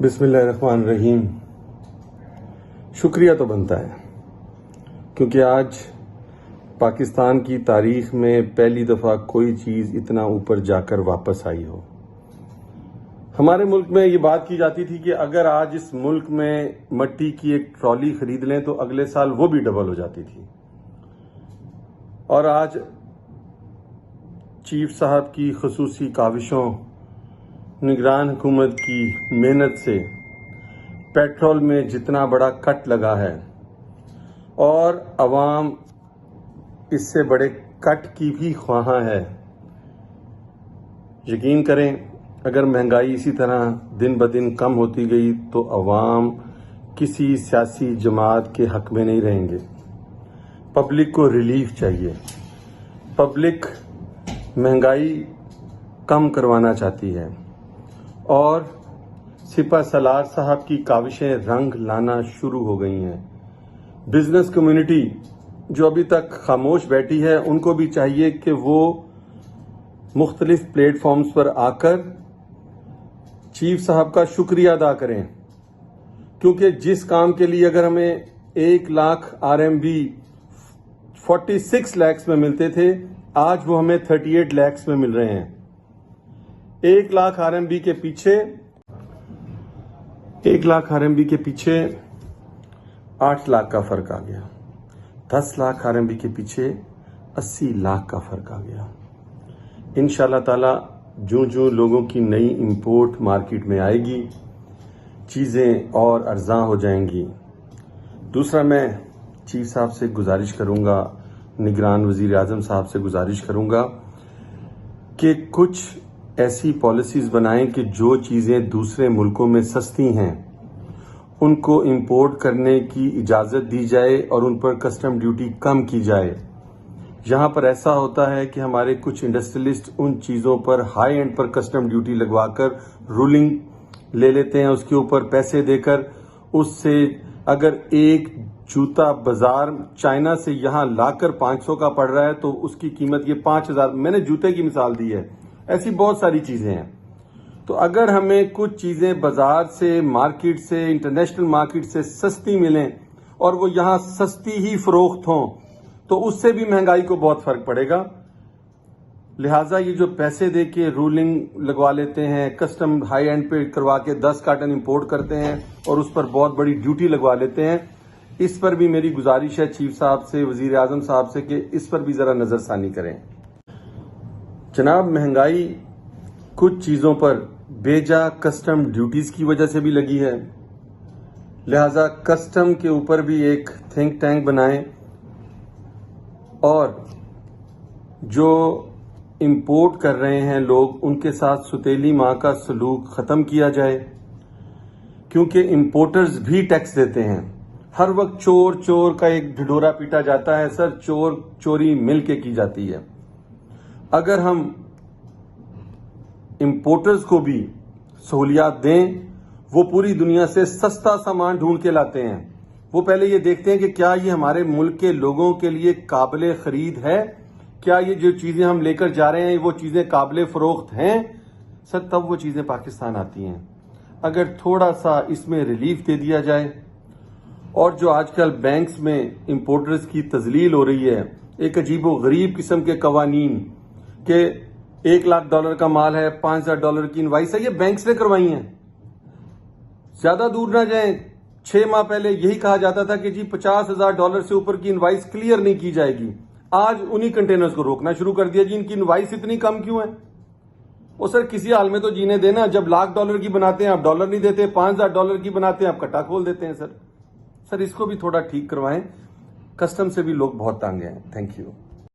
بسم اللہ الرحمن الرحیم۔ شکریہ تو بنتا ہے کیونکہ آج پاکستان کی تاریخ میں پہلی دفعہ کوئی چیز اتنا اوپر جا کر واپس آئی ہو۔ ہمارے ملک میں یہ بات کی جاتی تھی کہ اگر آج اس ملک میں مٹی کی ایک ٹرالی خرید لیں تو اگلے سال وہ بھی ڈبل ہو جاتی تھی، اور آج چیف صاحب کی خصوصی کاوشوں، نگران حکومت کی محنت سے پیٹرول میں جتنا بڑا کٹ لگا ہے اور عوام اس سے بڑے کٹ کی بھی خواہاں ہے۔ یقین کریں اگر مہنگائی اسی طرح دن بدن کم ہوتی گئی تو عوام کسی سیاسی جماعت کے حق میں نہیں رہیں گے۔ پبلک کو ریلیف چاہیے، پبلک مہنگائی کم کروانا چاہتی ہے، اور سپہ سالار صاحب کی کاوشیں رنگ لانا شروع ہو گئی ہیں۔ بزنس کمیونٹی جو ابھی تک خاموش بیٹھی ہے ان کو بھی چاہیے کہ وہ مختلف پلیٹ فارمز پر آ کر چیف صاحب کا شکریہ ادا کریں، کیونکہ جس کام کے لیے اگر ہمیں 1 لاکھ RMB 46 lakhs میں ملتے تھے، آج وہ ہمیں 38 lakhs میں مل رہے ہیں۔ 1 لاکھ RMB کے پیچھے 8 لاکھ کا فرق آ گیا، 10 لاکھ RMB کے پیچھے 80 لاکھ کا فرق آ گیا۔ انشاءاللہ تعالی جو لوگوں کی نئی امپورٹ مارکیٹ میں آئے گی، چیزیں اور ارزاں ہو جائیں گی۔ دوسرا، میں چیف صاحب سے گزارش کروں گا، نگران وزیر اعظم صاحب سے گزارش کروں گا کہ کچھ ایسی پالیسیز بنائیں کہ جو چیزیں دوسرے ملکوں میں سستی ہیں ان کو امپورٹ کرنے کی اجازت دی جائے اور ان پر کسٹم ڈیوٹی کم کی جائے۔ یہاں پر ایسا ہوتا ہے کہ ہمارے کچھ انڈسٹریلسٹ ان چیزوں پر ہائی اینڈ پر کسٹم ڈیوٹی لگوا کر رولنگ لے لیتے ہیں، اس کے اوپر پیسے دے کر۔ اس سے اگر ایک جوتا بازار چائنا سے یہاں لا کر 500 کا پڑ رہا ہے تو اس کی قیمت یہ 5000، میں نے جوتے کی مثال دی ہے، ایسی بہت ساری چیزیں ہیں۔ تو اگر ہمیں کچھ چیزیں بازار سے، مارکیٹ سے، انٹرنیشنل مارکیٹ سے سستی ملیں اور وہ یہاں سستی ہی فروخت ہوں تو اس سے بھی مہنگائی کو بہت فرق پڑے گا۔ لہٰذا یہ جو پیسے دے کے رولنگ لگوا لیتے ہیں، کسٹم ہائی اینڈ پہ کروا کے 10 کارٹن امپورٹ کرتے ہیں اور اس پر بہت بڑی ڈیوٹی لگوا لیتے ہیں، اس پر بھی میری گزارش ہے چیف صاحب سے، وزیر اعظم صاحب سے کہ اس پر بھی ذرا نظر ثانی کریں۔ جناب، مہنگائی کچھ چیزوں پر بیجا کسٹم ڈیوٹیز کی وجہ سے بھی لگی ہے، لہذا کسٹم کے اوپر بھی ایک تھنک ٹینک بنائیں اور جو امپورٹ کر رہے ہیں لوگ ان کے ساتھ ستیلی ماں کا سلوک ختم کیا جائے، کیونکہ امپورٹرز بھی ٹیکس دیتے ہیں۔ ہر وقت چور چور کا ایک ڈھڈورا پیٹا جاتا ہے، سر چور چوری مل کے کی جاتی ہے۔ اگر ہم امپورٹرز کو بھی سہولیات دیں، وہ پوری دنیا سے سستا سامان ڈھونڈ کے لاتے ہیں۔ وہ پہلے یہ دیکھتے ہیں کہ کیا یہ ہمارے ملک کے لوگوں کے لیے قابل خرید ہے، کیا یہ جو چیزیں ہم لے کر جا رہے ہیں وہ چیزیں قابل فروخت ہیں، سر تب وہ چیزیں پاکستان آتی ہیں۔ اگر تھوڑا سا اس میں ریلیف دے دیا جائے، اور جو آج کل بینکس میں امپورٹرز کی تذلیل ہو رہی ہے، ایک عجیب و غریب قسم کے قوانین کہ $1 لاکھ کا مال ہے، $5000 کی انوائس ہے، یہ بینکس نے کروائی ہیں۔ زیادہ دور نہ جائیں، 6 ماہ پہلے یہی کہا جاتا تھا کہ جی $50,000 سے اوپر کی انوائس کلیئر نہیں کی جائے گی۔ آج انہی کنٹینرز کو روکنا شروع کر دیا، جی ان کی انوائس اتنی کم کیوں ہے؟ وہ سر کسی حال میں تو جینے دینا، جب $1,00,000 کی بناتے ہیں آپ ڈالر نہیں دیتے، $5000 کی بناتے ہیں آپ کٹا کھول دیتے ہیں۔ سر اس کو بھی تھوڑا ٹھیک کروائیں، کسٹم سے بھی لوگ بہت تانگ ہیں۔ Thank you.